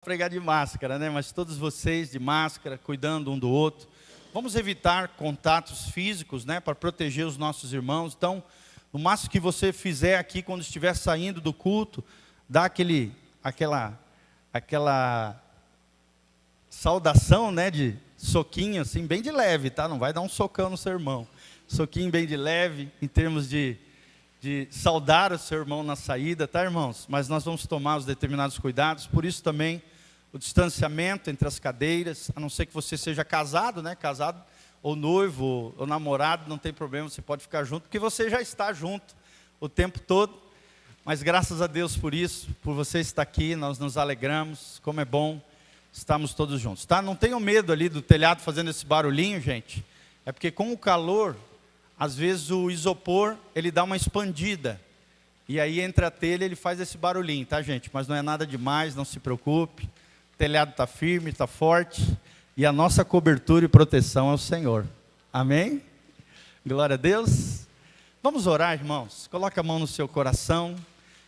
Pregar de máscara, né? Mas todos vocês de máscara, cuidando um do outro. Vamos evitar contatos físicos, né? Para proteger os nossos irmãos. Então, no máximo que você fizer aqui, quando estiver saindo do culto, dá aquela saudação, né? De soquinho, assim, bem de leve, tá? Não vai dar um socão no seu irmão. Soquinho bem de leve, em termos de saudar o seu irmão na saída, tá, irmãos? Mas nós vamos tomar os determinados cuidados, por isso também o distanciamento entre as cadeiras, a não ser que você seja casado, né? Casado, ou noivo, ou namorado, não tem problema, você pode ficar junto, porque você já está junto o tempo todo. Mas graças a Deus por isso, por você estar aqui, nós nos alegramos, como é bom estarmos todos juntos, tá? Não tenham medo ali do telhado fazendo esse barulhinho, gente, é porque com o calor, às vezes o isopor, ele dá uma expandida, e aí entre a telha ele faz esse barulhinho, tá, gente? Mas não é nada demais, não se preocupe, o telhado está firme, está forte, e a nossa cobertura e proteção é o Senhor, amém? Glória a Deus. Vamos orar, irmãos, coloque a mão no seu coração,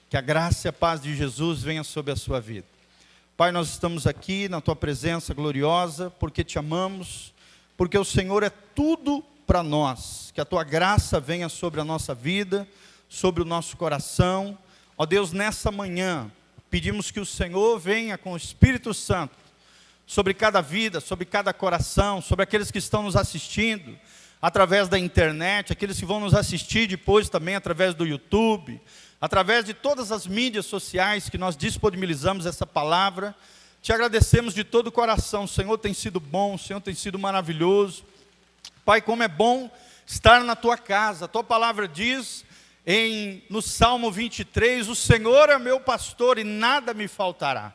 que a graça e a paz de Jesus venha sobre a sua vida. Pai, nós estamos aqui na tua presença gloriosa, porque te amamos, porque o Senhor é tudo para nós, que a tua graça venha sobre a nossa vida, sobre o nosso coração. Ó Deus, nessa manhã, pedimos que o Senhor venha com o Espírito Santo, sobre cada vida, sobre cada coração, sobre aqueles que estão nos assistindo, através da internet, aqueles que vão nos assistir depois também através do YouTube, através de todas as mídias sociais que nós disponibilizamos essa palavra. Te agradecemos de todo o coração, o Senhor tem sido bom, o Senhor tem sido maravilhoso. Pai, como é bom estar na tua casa. A tua palavra diz no Salmo 23, o Senhor é meu pastor e nada me faltará.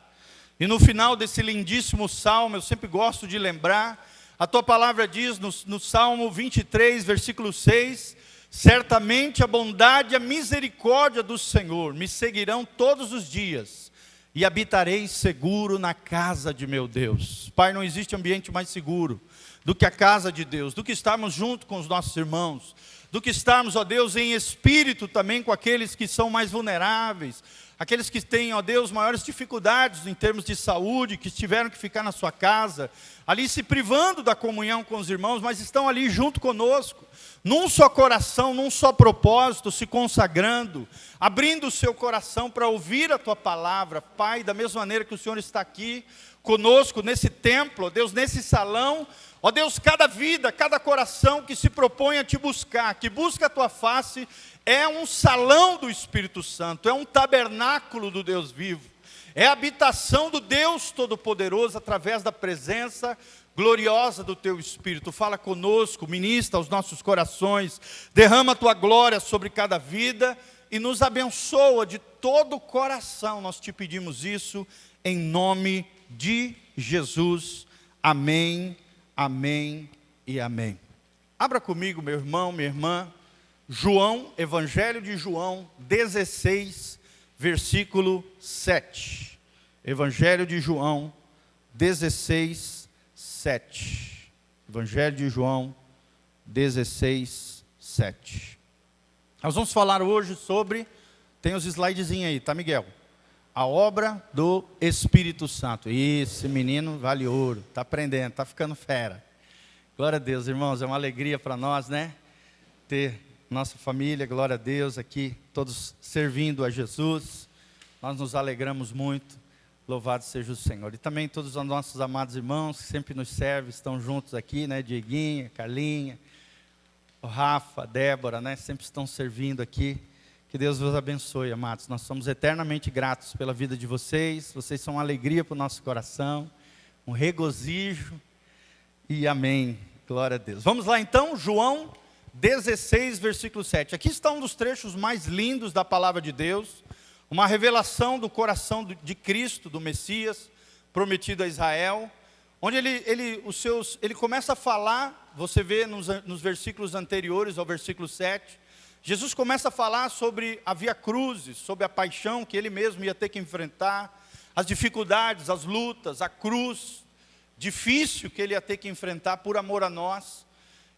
E no final desse lindíssimo salmo, eu sempre gosto de lembrar, a tua palavra diz no Salmo 23, versículo 6, certamente a bondade e a misericórdia do Senhor me seguirão todos os dias, e habitarei seguro na casa de meu Deus. Pai, não existe ambiente mais seguro do que a casa de Deus, do que estarmos junto com os nossos irmãos, do que estarmos, ó Deus, em espírito também com aqueles que são mais vulneráveis, aqueles que têm, ó Deus, maiores dificuldades em termos de saúde, que tiveram que ficar na sua casa, ali se privando da comunhão com os irmãos, mas estão ali junto conosco, num só coração, num só propósito, se consagrando, abrindo o seu coração para ouvir a tua palavra. Pai, da mesma maneira que o Senhor está aqui conosco nesse templo, ó Deus, nesse salão, ó Deus, cada vida, cada coração que se propõe a te buscar, que busca a tua face, é um salão do Espírito Santo, é um tabernáculo do Deus vivo, é a habitação do Deus Todo-Poderoso através da presença gloriosa do teu Espírito. Fala conosco, ministra aos nossos corações, derrama a tua glória sobre cada vida e nos abençoa de todo o coração. Nós te pedimos isso em nome de Jesus. Amém, amém e amém. Abra comigo, meu irmão, minha irmã, João, Evangelho de João 16, versículo 7. Evangelho de João 16, 7. Evangelho de João 16, 7. Nós vamos falar hoje sobre, tem os slidezinhos aí, tá, Miguel? A obra do Espírito Santo. Esse menino vale ouro, está aprendendo, está ficando fera. Glória a Deus, irmãos, é uma alegria para nós, né? Ter nossa família, glória a Deus, aqui, todos servindo a Jesus. Nós nos alegramos muito, louvado seja o Senhor. E também todos os nossos amados irmãos que sempre nos servem, estão juntos aqui, né? Dieguinha, Carlinha, o Rafa, a Débora, né? Sempre estão servindo aqui. Que Deus vos abençoe, amados. Nós somos eternamente gratos pela vida de vocês. Vocês são uma alegria para o nosso coração, um regozijo. E amém. Glória a Deus. Vamos lá então, João 16, versículo 7. Aqui está um dos trechos mais lindos da palavra de Deus. Uma revelação do coração de Cristo, do Messias, prometido a Israel. Onde ele começa a falar, você vê nos versículos anteriores ao versículo 7. Jesus começa a falar sobre a via crucis, sobre a paixão que ele mesmo ia ter que enfrentar, as dificuldades, as lutas, a cruz difícil que ele ia ter que enfrentar por amor a nós.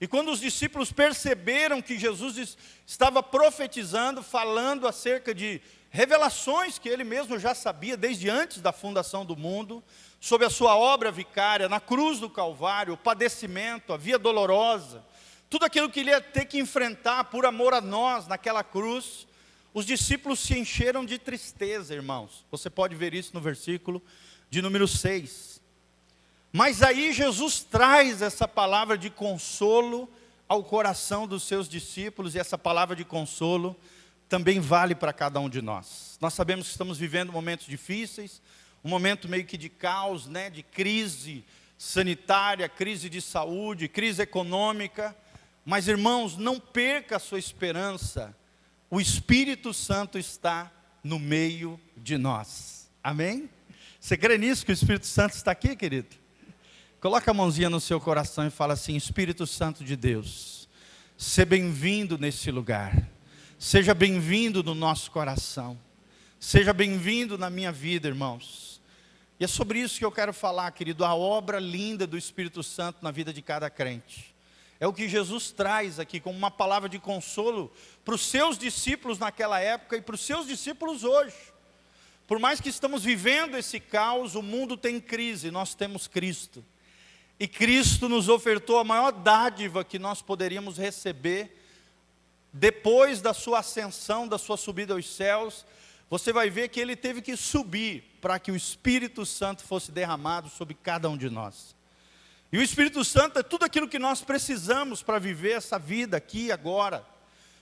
E quando os discípulos perceberam que Jesus estava profetizando, falando acerca de revelações que ele mesmo já sabia desde antes da fundação do mundo, sobre a sua obra vicária na cruz do Calvário, o padecimento, a via dolorosa, tudo aquilo que ele ia ter que enfrentar por amor a nós naquela cruz. Os discípulos se encheram de tristeza, irmãos. Você pode ver isso no versículo de número 6. Mas aí Jesus traz essa palavra de consolo ao coração dos seus discípulos, e essa palavra de consolo também vale para cada um de nós. Nós sabemos que estamos vivendo momentos difíceis, um momento meio que de caos, né, de crise sanitária, crise de saúde, crise econômica. Mas, irmãos, não perca a sua esperança. O Espírito Santo está no meio de nós. Amém? Você crê nisso, que o Espírito Santo está aqui, querido? Coloca a mãozinha no seu coração e fala assim: Espírito Santo de Deus, seja bem-vindo nesse lugar. Seja bem-vindo no nosso coração. Seja bem-vindo na minha vida, irmãos. E é sobre isso que eu quero falar, querido, a obra linda do Espírito Santo na vida de cada crente. É o que Jesus traz aqui como uma palavra de consolo para os seus discípulos naquela época e para os seus discípulos hoje. Por mais que estamos vivendo esse caos, o mundo tem crise, nós temos Cristo. E Cristo nos ofertou a maior dádiva que nós poderíamos receber. Depois da sua ascensão, da sua subida aos céus, você vai ver que ele teve que subir para que o Espírito Santo fosse derramado sobre cada um de nós. E o Espírito Santo é tudo aquilo que nós precisamos para viver essa vida aqui e agora,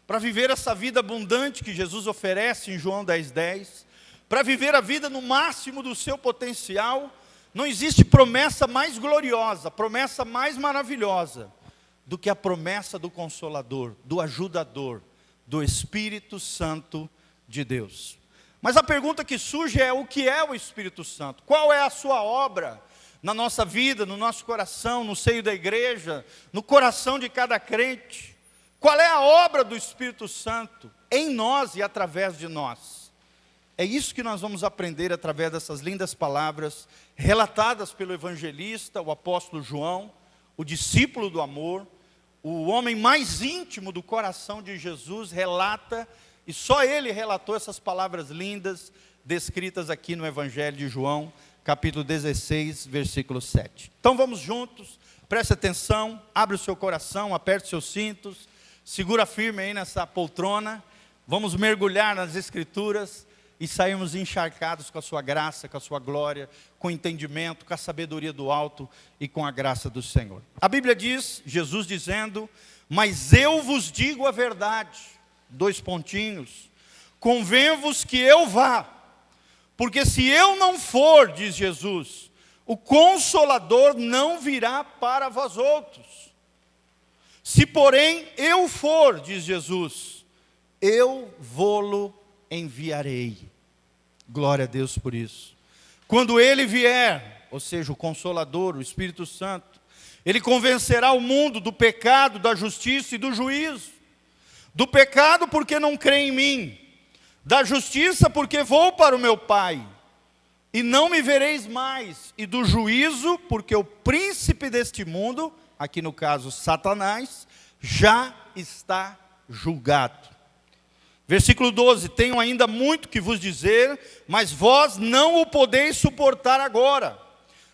para viver essa vida abundante que Jesus oferece em João 10:10, para viver a vida no máximo do seu potencial. Não existe promessa mais gloriosa, promessa mais maravilhosa do que a promessa do Consolador, do Ajudador, do Espírito Santo de Deus. Mas a pergunta que surge é: o que é o Espírito Santo? Qual é a sua obra na nossa vida, no nosso coração, no seio da igreja, no coração de cada crente? Qual é a obra do Espírito Santo em nós e através de nós? É isso que nós vamos aprender através dessas lindas palavras relatadas pelo evangelista, o apóstolo João, o discípulo do amor, o homem mais íntimo do coração de Jesus, relata, e só ele relatou essas palavras lindas descritas aqui no Evangelho de João, capítulo 16, versículo 7. Então vamos juntos, preste atenção, abre o seu coração, aperte seus cintos, segura firme aí nessa poltrona, vamos mergulhar nas Escrituras e sairmos encharcados com a sua graça, com a sua glória, com o entendimento, com a sabedoria do alto e com a graça do Senhor. A Bíblia diz, Jesus dizendo: mas eu vos digo a verdade, convenho-vos que eu vá, porque se eu não for, diz Jesus, o Consolador não virá para vós outros. Se porém eu for, diz Jesus, eu vô-lo enviarei. Glória a Deus por isso. Quando ele vier, ou seja, o Consolador, o Espírito Santo, ele convencerá o mundo do pecado, da justiça e do juízo. Do pecado porque não crê em mim, da justiça porque vou para o meu Pai e não me vereis mais, e do juízo porque o príncipe deste mundo, aqui no caso Satanás, já está julgado. Versículo 12, tenho ainda muito que vos dizer, mas vós não o podeis suportar agora.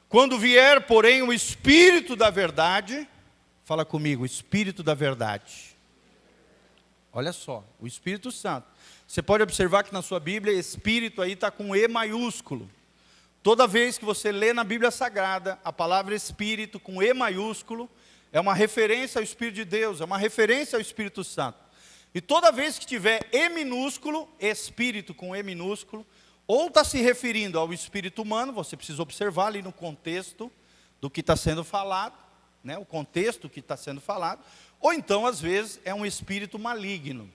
Quando vier, porém, o Espírito da verdade, fala comigo, o Espírito da verdade. Olha só, o Espírito Santo. Você pode observar que na sua Bíblia, Espírito aí está com E maiúsculo. Toda vez que você lê na Bíblia Sagrada, a palavra Espírito com E maiúsculo, é uma referência ao Espírito de Deus, é uma referência ao Espírito Santo. E toda vez que tiver E minúsculo, Espírito com E minúsculo, ou está se referindo ao espírito humano, você precisa observar ali no contexto do que está sendo falado, né, o contexto que está sendo falado, ou então às vezes é um espírito maligno.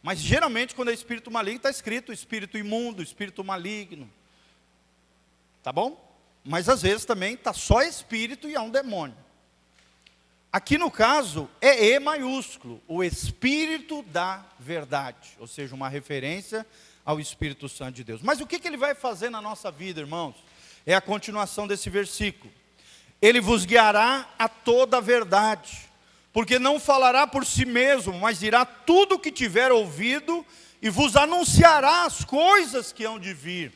Mas geralmente quando é espírito maligno está escrito espírito imundo, espírito maligno. Tá bom? Mas às vezes também está só espírito e é um demônio. Aqui no caso é E maiúsculo, o Espírito da verdade, ou seja, uma referência ao Espírito Santo de Deus. Mas o que ele vai fazer na nossa vida, irmãos? É a continuação desse versículo. Ele vos guiará a toda a verdade, porque não falará por si mesmo, mas dirá tudo o que tiver ouvido, e vos anunciará as coisas que hão de vir.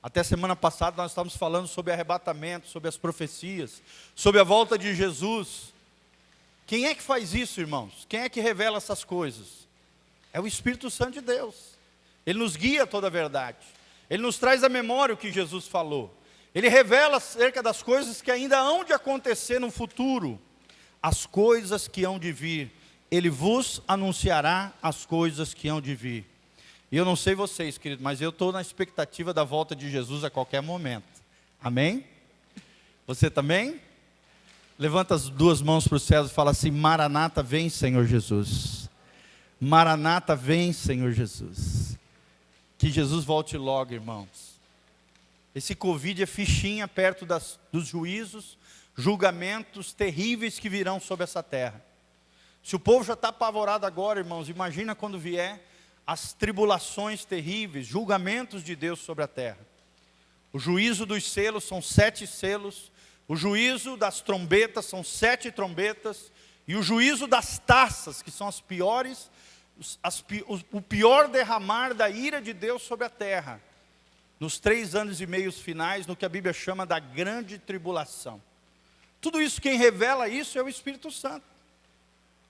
Até semana passada nós estávamos falando sobre arrebatamento, sobre as profecias, sobre a volta de Jesus. Quem é que faz isso, irmãos? Quem é que revela essas coisas? É o Espírito Santo de Deus. Ele nos guia a toda a verdade. Ele nos traz à memória o que Jesus falou. Ele revela acerca das coisas que ainda hão de acontecer no futuro. As coisas que hão de vir. Ele vos anunciará as coisas que hão de vir. E eu não sei vocês, queridos, mas eu estou na expectativa da volta de Jesus a qualquer momento. Amém? Você também? Levanta as duas mãos para os céus e fala assim: Maranata, vem, Senhor Jesus. Maranata, vem, Senhor Jesus. Que Jesus volte logo, irmãos. Esse Covid é fichinha perto dos juízos, julgamentos terríveis que virão sobre essa terra. Se o povo já está apavorado agora, irmãos, imagina quando vier as tribulações terríveis, julgamentos de Deus sobre a terra. O juízo dos selos são 7 selos, o juízo das trombetas são 7 trombetas, e o juízo das taças, que são as piores, o pior derramar da ira de Deus sobre a terra, nos 3 anos e meio finais, no que a Bíblia chama da grande tribulação. Tudo isso, quem revela isso é o Espírito Santo.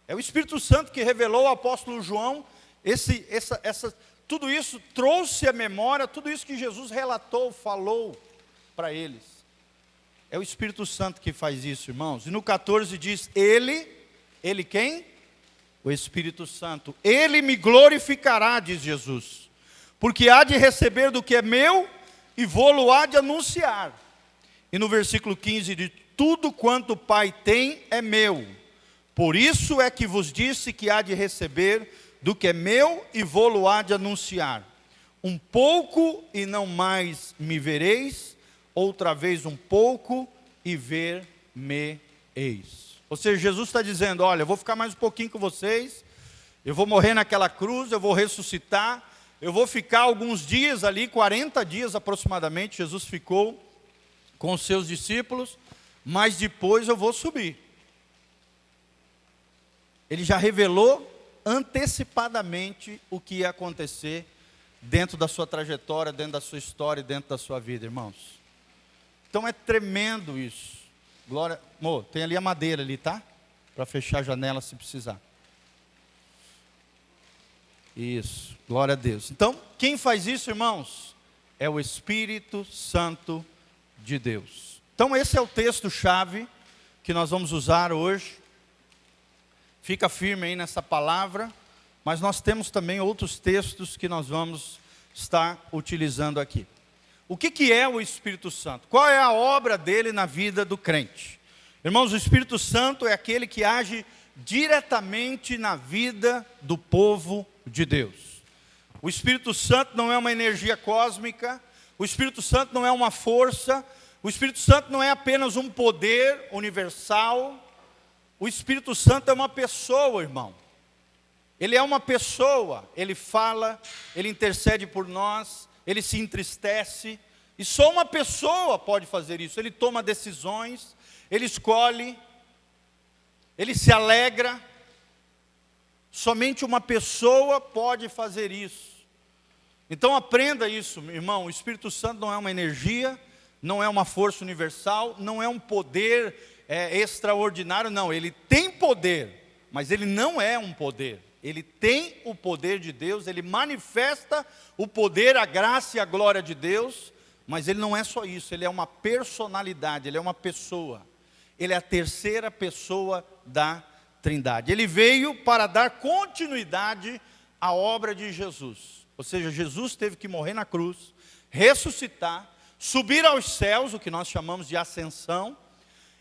É o Espírito Santo que revelou ao apóstolo João, tudo isso trouxe à memória, tudo isso que Jesus relatou, falou para eles. É o Espírito Santo que faz isso, irmãos. E no 14 diz, Ele quem? O Espírito Santo. Ele me glorificará, diz Jesus, porque há de receber do que é meu e vou-lo há de anunciar. E no versículo 15 diz, tudo quanto o Pai tem é meu. Por isso é que vos disse que há de receber do que é meu e vou-lo há de anunciar. Um pouco e não mais me vereis, outra vez um pouco e ver-me-eis. Ou seja, Jesus está dizendo, olha, eu vou ficar mais um pouquinho com vocês, eu vou morrer naquela cruz, eu vou ressuscitar, eu vou ficar alguns dias ali, 40 dias aproximadamente, Jesus ficou com os seus discípulos, mas depois eu vou subir. Ele já revelou antecipadamente o que ia acontecer dentro da sua trajetória, dentro da sua história, dentro da sua vida, irmãos. Então é tremendo isso. Glória, amor, tem ali a madeira ali, tá? Para fechar a janela se precisar. Isso, glória a Deus. Então, quem faz isso, irmãos? É o Espírito Santo de Deus. Então esse é o texto-chave que nós vamos usar hoje. Fica firme aí nessa palavra, mas nós temos também outros textos que nós vamos estar utilizando aqui. O que é o Espírito Santo? Qual é a obra dele na vida do crente? Irmãos, o Espírito Santo é aquele que age diretamente na vida do povo de Deus. O Espírito Santo não é uma energia cósmica, o Espírito Santo não é uma força, o Espírito Santo não é apenas um poder universal. O Espírito Santo é uma pessoa, irmão. Ele é uma pessoa, ele fala, ele intercede por nós, ele se entristece, e só uma pessoa pode fazer isso. Ele toma decisões, ele escolhe, ele se alegra. Somente uma pessoa pode fazer isso. Então aprenda isso, irmão. O Espírito Santo não é uma energia, não é uma força universal, não é um poder extraordinário, não. Ele tem poder, mas ele não é um poder. Ele tem o poder de Deus, ele manifesta o poder, a graça e a glória de Deus, mas ele não é só isso, ele é uma personalidade, ele é uma pessoa. Ele é a terceira pessoa da Trindade. Ele veio para dar continuidade à obra de Jesus. Ou seja, Jesus teve que morrer na cruz, ressuscitar, subir aos céus, o que nós chamamos de ascensão,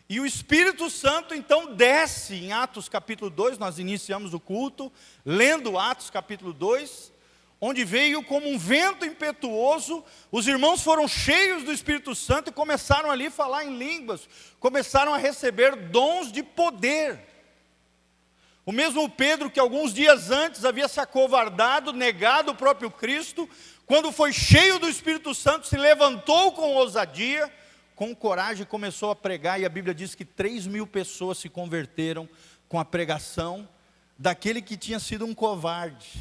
e o Espírito Santo então desce em Atos capítulo 2, nós iniciamos o culto, lendo Atos capítulo 2, onde veio como um vento impetuoso, os irmãos foram cheios do Espírito Santo e começaram ali a falar em línguas, começaram a receber dons de poder. O mesmo Pedro que alguns dias antes havia se acovardado, negado o próprio Cristo, quando foi cheio do Espírito Santo, se levantou com ousadia, com coragem começou a pregar, e a Bíblia diz que 3.000 pessoas se converteram com a pregação daquele que tinha sido um covarde.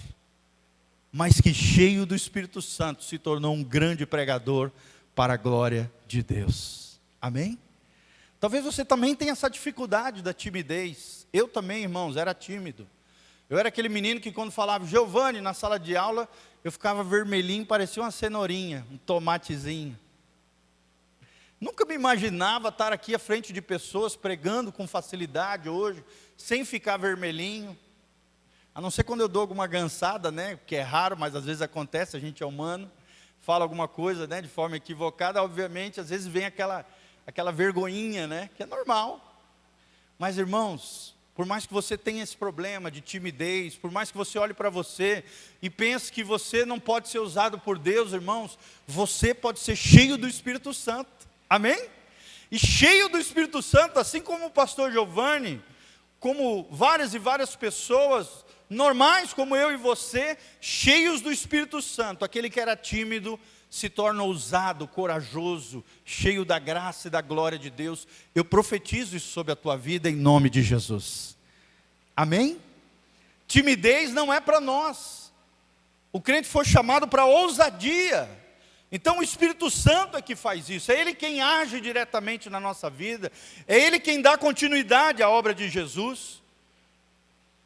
mas que cheio do Espírito Santo se tornou um grande pregador para a glória de Deus. Amém? Talvez você também tenha essa dificuldade da timidez. Eu também, irmãos, era tímido. Eu era aquele menino que quando falava Giovanni na sala de aula, eu ficava vermelhinho, parecia uma cenourinha, um tomatezinho. Nunca me imaginava estar aqui à frente de pessoas pregando com facilidade hoje, sem ficar vermelhinho. A não ser quando eu dou alguma gansada, né, que é raro, mas às vezes acontece, a gente é humano, fala alguma coisa, né, de forma equivocada, obviamente, às vezes vem aquela vergonhinha, né, que é normal. Mas irmãos, por mais que você tenha esse problema de timidez, por mais que você olhe para você e pense que você não pode ser usado por Deus, irmãos, você pode ser cheio do Espírito Santo, amém? E cheio do Espírito Santo, assim como o pastor Giovanni, como várias e várias pessoas normais como eu e você, cheios do Espírito Santo. Aquele que era tímido se torna ousado, corajoso, cheio da graça e da glória de Deus. Eu profetizo isso sobre a tua vida em nome de Jesus. Amém? Timidez não é para nós. O crente foi chamado para ousadia. Então o Espírito Santo é que faz isso. É Ele quem age diretamente na nossa vida. É Ele quem dá continuidade à obra de Jesus.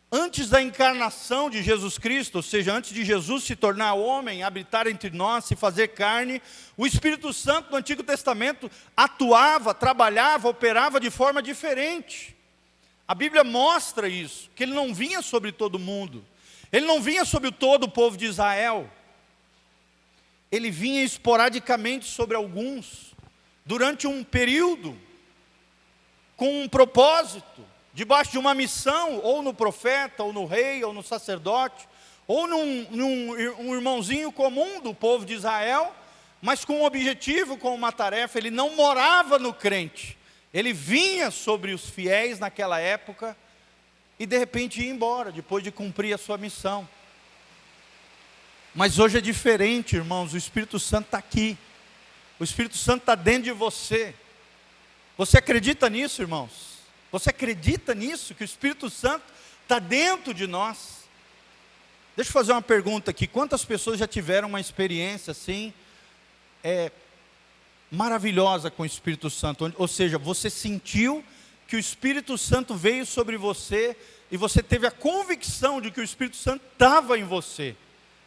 Antes da encarnação de Jesus Cristo, ou seja, antes de Jesus se tornar homem, habitar entre nós, se fazer carne, o Espírito Santo no Antigo Testamento atuava, trabalhava, operava de forma diferente. A Bíblia mostra isso, que Ele não vinha sobre todo mundo, Ele não vinha sobre todo o povo de Israel, Ele vinha esporadicamente sobre alguns, durante um período, com um propósito, debaixo de uma missão, ou no profeta, ou no rei, ou no sacerdote, ou num irmãozinho comum do povo de Israel, mas com um objetivo, com uma tarefa. Ele não morava no crente, ele vinha sobre os fiéis naquela época, e de repente ia embora, depois de cumprir a sua missão. Mas hoje é diferente, irmãos, o Espírito Santo está aqui, o Espírito Santo está dentro de você. Você acredita nisso, irmãos? Você acredita nisso, que o Espírito Santo está dentro de nós? Deixa eu fazer uma pergunta aqui. Quantas pessoas já tiveram uma experiência assim, maravilhosa com o Espírito Santo? Ou seja, você sentiu que o Espírito Santo veio sobre você e você teve a convicção de que o Espírito Santo estava em você.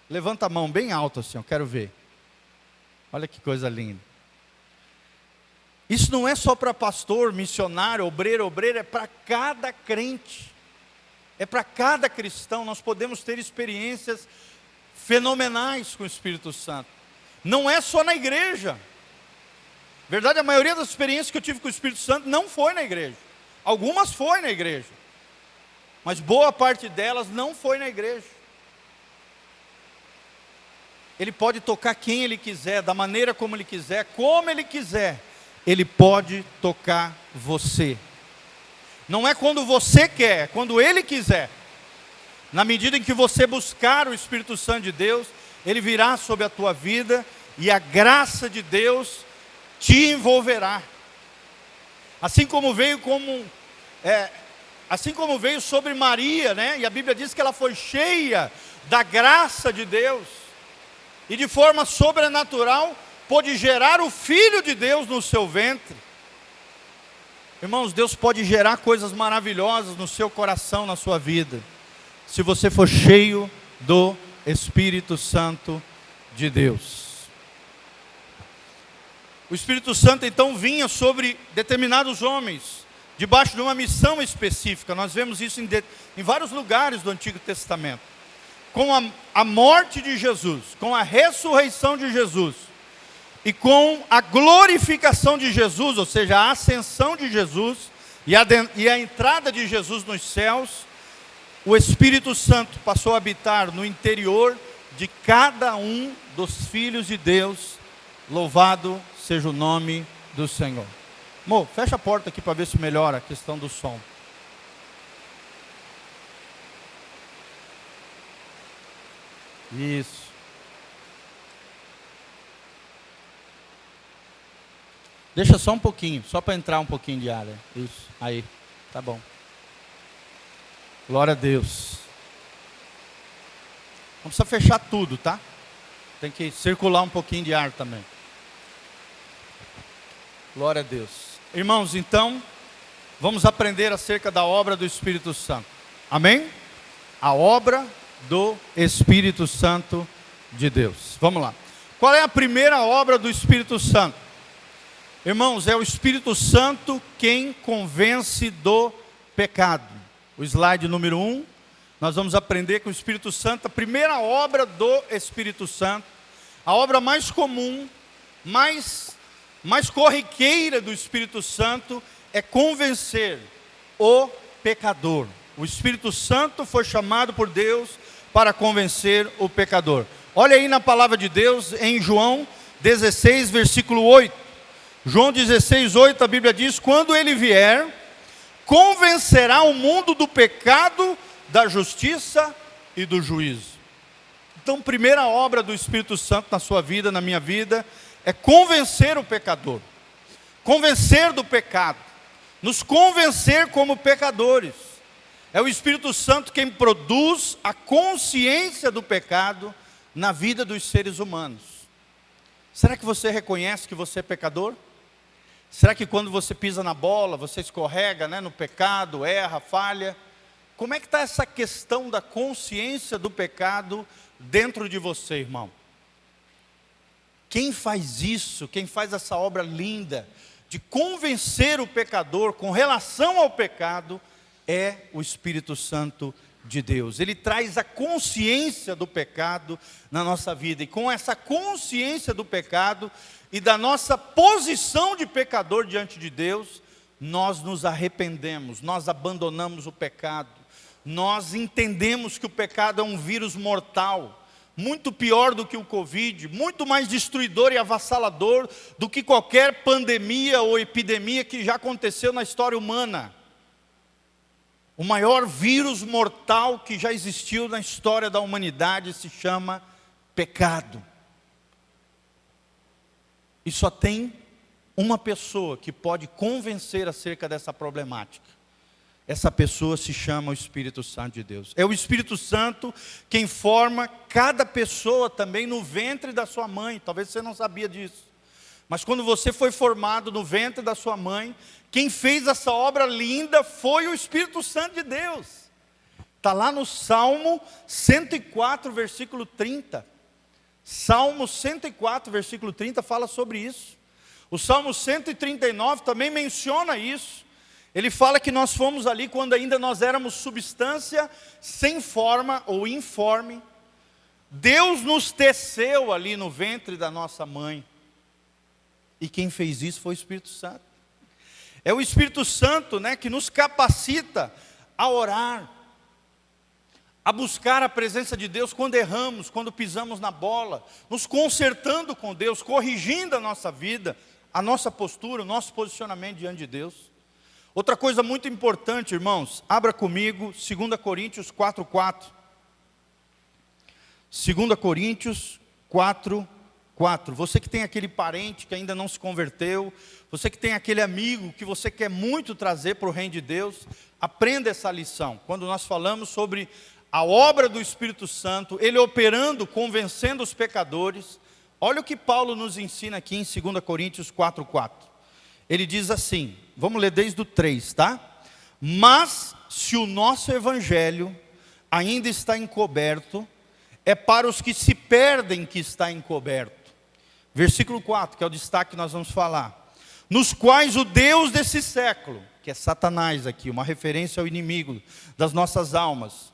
Levanta a mão bem alto assim, eu quero ver. Olha que coisa linda. Isso não é só para pastor, missionário, obreiro, é para cada crente, é para cada cristão. Nós podemos ter experiências fenomenais com o Espírito Santo, não é só na igreja. Verdade, a maioria das experiências que eu tive com o Espírito Santo não foi na igreja, algumas foi na igreja, mas boa parte delas não foi na igreja. Ele pode tocar quem Ele quiser, da maneira como Ele quiser, como Ele quiser. Ele pode tocar você. Não é quando você quer, é quando Ele quiser. Na medida em que você buscar o Espírito Santo de Deus, Ele virá sobre a tua vida e a graça de Deus te envolverá. Assim como veio sobre Maria, né? E a Bíblia diz que ela foi cheia da graça de Deus e de forma sobrenatural pôde gerar o Filho de Deus no seu ventre. Irmãos, Deus pode gerar coisas maravilhosas no seu coração, na sua vida, se você for cheio do Espírito Santo de Deus. O Espírito Santo então vinha sobre determinados homens, debaixo de uma missão específica. Nós vemos isso em vários lugares do Antigo Testamento. Com a morte de Jesus, com a ressurreição de Jesus, e com a glorificação de Jesus, ou seja, a ascensão de Jesus e a entrada de Jesus nos céus, o Espírito Santo passou a habitar no interior de cada um dos filhos de Deus. Louvado seja o nome do Senhor. Amor, fecha a porta aqui para ver se melhora a questão do som. Isso. Deixa só um pouquinho, só para entrar um pouquinho de ar. Isso, aí, tá bom. Glória a Deus. Não precisa fechar tudo, tá? Tem que circular um pouquinho de ar também. Glória a Deus. Irmãos, então, vamos aprender acerca da obra do Espírito Santo. Amém? A obra do Espírito Santo de Deus. Vamos lá. Qual é a primeira obra do Espírito Santo? Irmãos, é o Espírito Santo quem convence do pecado. O slide número 1, nós vamos aprender que o Espírito Santo, a primeira obra do Espírito Santo, a obra mais comum, mais corriqueira do Espírito Santo é convencer o pecador. O Espírito Santo foi chamado por Deus para convencer o pecador. Olha aí na palavra de Deus em João 16, versículo 8. João 16, 8, a Bíblia diz: quando ele vier, convencerá o mundo do pecado, da justiça e do juízo. Então, primeira obra do Espírito Santo na sua vida, na minha vida, é convencer o pecador. Convencer do pecado. Nos convencer como pecadores. É o Espírito Santo quem produz a consciência do pecado na vida dos seres humanos. Será que você reconhece que você é pecador? Será que quando você pisa na bola, você escorrega, né, no pecado, erra, falha? Como é que está essa questão da consciência do pecado dentro de você, irmão? Quem faz isso, quem faz essa obra linda de convencer o pecador com relação ao pecado, é o Espírito Santo de Deus. Ele traz a consciência do pecado na nossa vida, e com essa consciência do pecado e da nossa posição de pecador diante de Deus, nós nos arrependemos, nós abandonamos o pecado, nós entendemos que o pecado é um vírus mortal, muito pior do que o Covid, muito mais destruidor e avassalador do que qualquer pandemia ou epidemia que já aconteceu na história humana. O maior vírus mortal que já existiu na história da humanidade se chama pecado. E só tem uma pessoa que pode convencer acerca dessa problemática. Essa pessoa se chama o Espírito Santo de Deus. É o Espírito Santo quem forma cada pessoa também no ventre da sua mãe. Talvez você não sabia disso. Mas quando você foi formado no ventre da sua mãe, quem fez essa obra linda foi o Espírito Santo de Deus. Está lá no Salmo 104, versículo 30. Salmo 104, versículo 30 fala sobre isso. O Salmo 139 também menciona isso. Ele fala que nós fomos ali quando ainda nós éramos substância sem forma ou informe. Deus nos teceu ali no ventre da nossa mãe. E quem fez isso foi o Espírito Santo. É o Espírito Santo, né, que nos capacita a orar, a buscar a presença de Deus quando erramos, quando pisamos na bola, nos consertando com Deus, corrigindo a nossa vida, a nossa postura, o nosso posicionamento diante de Deus. Outra coisa muito importante, irmãos, abra comigo 2 Coríntios 4:4. 2 Coríntios 4:4. Você que tem aquele parente que ainda não se converteu, você que tem aquele amigo que você quer muito trazer para o reino de Deus, aprenda essa lição. Quando nós falamos sobre a obra do Espírito Santo, ele operando, convencendo os pecadores, olha o que Paulo nos ensina aqui em 2 Coríntios 4:4. Ele diz assim, vamos ler desde o 3, tá? Mas se o nosso evangelho ainda está encoberto, é para os que se perdem que está encoberto. Versículo 4, que é o destaque que nós vamos falar. Nos quais o Deus desse século, que é Satanás aqui, uma referência ao inimigo das nossas almas.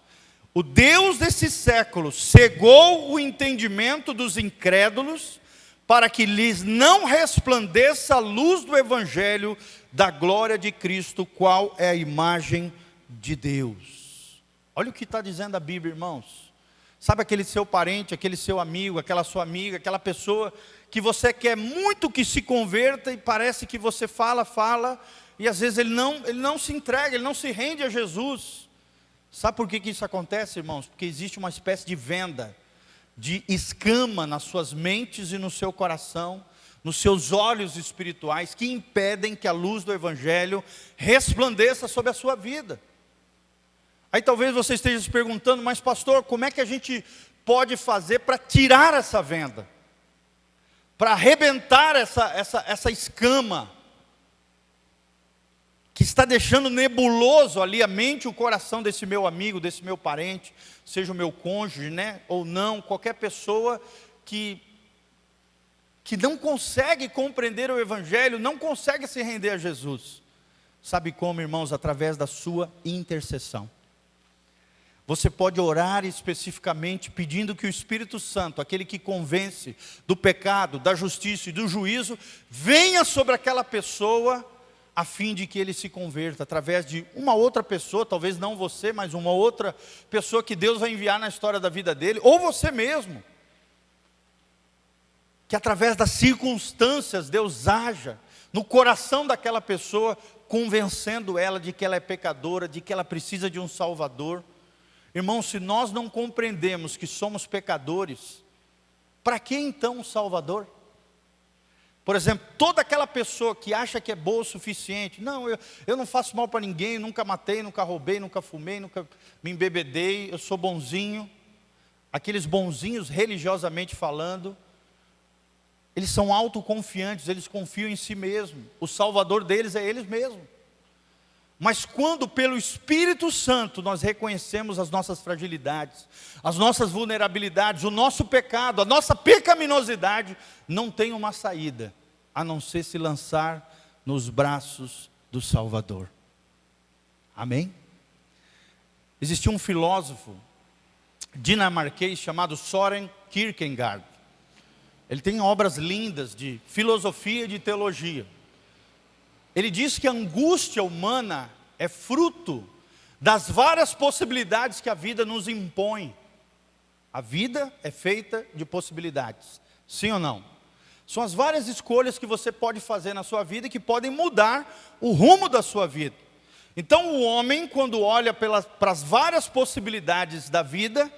O Deus desse século cegou o entendimento dos incrédulos, para que lhes não resplandeça a luz do evangelho da glória de Cristo, qual é a imagem de Deus. Olha o que está dizendo a Bíblia, irmãos. Sabe aquele seu parente, aquele seu amigo, aquela sua amiga, aquela pessoa que você quer muito que se converta e parece que você fala, e às vezes ele não se entrega, ele não se rende a Jesus. Sabe por que isso acontece, irmãos? Porque existe uma espécie de venda, de escama nas suas mentes e no seu coração, nos seus olhos espirituais, que impedem que a luz do evangelho resplandeça sobre a sua vida. Aí talvez você esteja se perguntando, mas pastor, como é que a gente pode fazer para tirar essa venda, para arrebentar essa escama, que está deixando nebuloso ali a mente e o coração desse meu amigo, desse meu parente, seja o meu cônjuge, né, ou não, qualquer pessoa que não consegue compreender o Evangelho, não consegue se render a Jesus. Sabe como, irmãos? Através da sua intercessão. Você pode orar especificamente pedindo que o Espírito Santo, aquele que convence do pecado, da justiça e do juízo, venha sobre aquela pessoa, a fim de que ele se converta, através de uma outra pessoa, talvez não você, mas uma outra pessoa que Deus vai enviar na história da vida dele, ou você mesmo. Que através das circunstâncias Deus haja no coração daquela pessoa, convencendo ela de que ela é pecadora, de que ela precisa de um Salvador. Irmãos, se nós não compreendemos que somos pecadores, para que então um Salvador? Por exemplo, toda aquela pessoa que acha que é boa o suficiente, não, eu não faço mal para ninguém, nunca matei, nunca roubei, nunca fumei, nunca me embebedei, eu sou bonzinho. Aqueles bonzinhos, religiosamente falando, eles são autoconfiantes, eles confiam em si mesmos. O Salvador deles é eles mesmos. Mas quando pelo Espírito Santo nós reconhecemos as nossas fragilidades, as nossas vulnerabilidades, o nosso pecado, a nossa pecaminosidade, não tem uma saída, a não ser se lançar nos braços do Salvador. Amém? Existia um filósofo dinamarquês chamado Søren Kierkegaard. Ele tem obras lindas de filosofia e de teologia. Ele diz que a angústia humana é fruto das várias possibilidades que a vida nos impõe. A vida é feita de possibilidades, sim ou não? São as várias escolhas que você pode fazer na sua vida que podem mudar o rumo da sua vida. Então o homem, quando olha para as várias possibilidades da vida,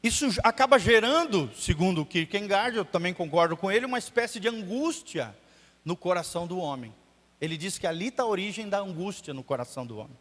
isso acaba gerando, segundo o Kierkegaard, eu também concordo com ele, uma espécie de angústia no coração do homem. Ele diz que ali está a origem da angústia no coração do homem.